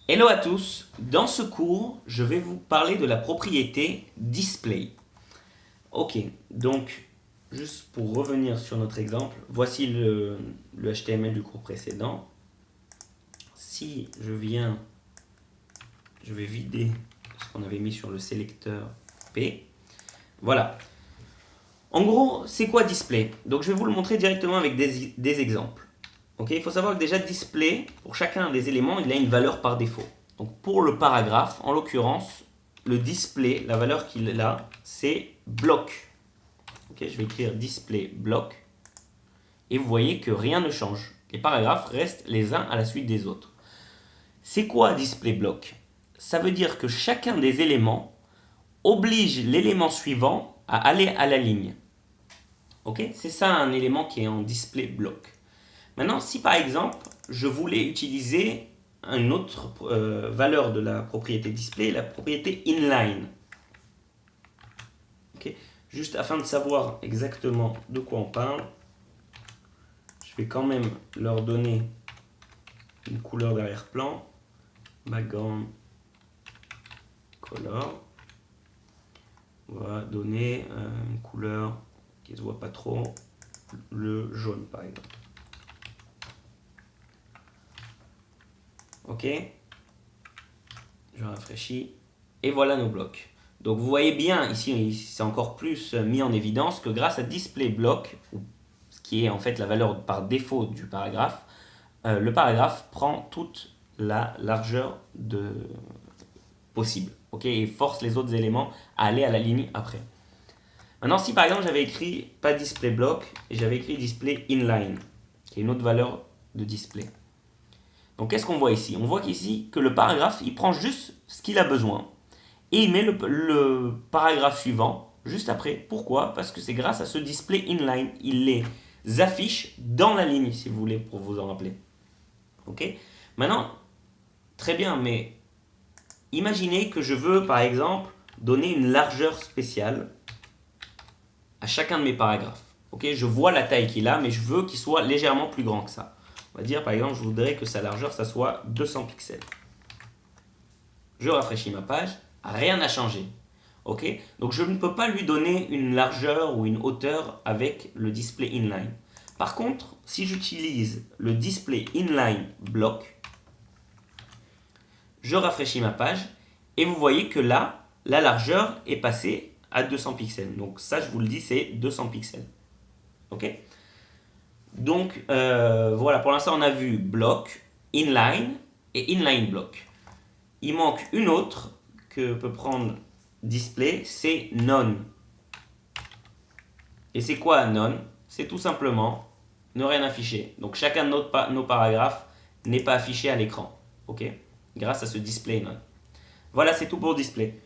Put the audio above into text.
Hello à tous, dans ce cours, je vais vous parler de la propriété display. Ok, donc juste pour revenir sur notre exemple, voici le HTML du cours précédent. Si je vais vider ce qu'on avait mis sur le sélecteur P. Voilà. En gros, c'est quoi display? Donc je vais vous le montrer directement avec des exemples. Okay, il faut savoir que déjà display, pour chacun des éléments, il a une valeur par défaut. Donc pour le paragraphe, en l'occurrence, le display, la valeur qu'il a, c'est bloc. Okay, je vais écrire display bloc. Et vous voyez que rien ne change. Les paragraphes restent les uns à la suite des autres. C'est quoi display bloc? Ça veut dire que chacun des éléments oblige l'élément suivant à aller à la ligne. Okay, c'est ça un élément qui est en display bloc. Maintenant, si par exemple, je voulais utiliser une autre valeur de la propriété display, la propriété inline. Okay. Juste afin de savoir exactement de quoi on parle, je vais quand même leur donner une couleur d'arrière-plan, background color. On va donner une couleur qui ne se voit pas trop, le jaune par exemple. Ok, je rafraîchis et voilà nos blocs. Donc vous voyez bien ici, c'est encore plus mis en évidence que grâce à display block, ce qui est en fait la valeur par défaut du paragraphe, le paragraphe prend toute la largeur possible, ok, et force les autres éléments à aller à la ligne après. Maintenant, si par exemple j'avais écrit pas display block et j'avais écrit display inline, qui est une autre valeur de display. Donc qu'est-ce qu'on voit ici? On voit qu'ici que le paragraphe, il prend juste ce qu'il a besoin et il met le paragraphe suivant juste après. Pourquoi? Parce que c'est grâce à ce display inline. Il les affiche dans la ligne, si vous voulez, pour vous en rappeler. Ok? Maintenant, très bien, mais imaginez que je veux, par exemple, donner une largeur spéciale à chacun de mes paragraphes. Ok? Je vois la taille qu'il a, mais je veux qu'il soit légèrement plus grand que ça. On va dire par exemple, je voudrais que sa largeur, ça soit 200 pixels. Je rafraîchis ma page, rien n'a changé. Ok, donc je ne peux pas lui donner une largeur ou une hauteur avec le display inline. Par contre, si j'utilise le display inline block, je rafraîchis ma page et vous voyez que là, la largeur est passée à 200 pixels. Donc ça, je vous le dis, c'est 200 pixels. Ok. Donc voilà, pour l'instant on a vu block, inline et inline block. Il manque une autre que peut prendre display, c'est none. Et c'est quoi none? C'est tout simplement ne rien afficher. Donc chacun de nos paragraphes n'est pas affiché à l'écran. Ok, grâce à ce display none. Voilà, c'est tout pour display.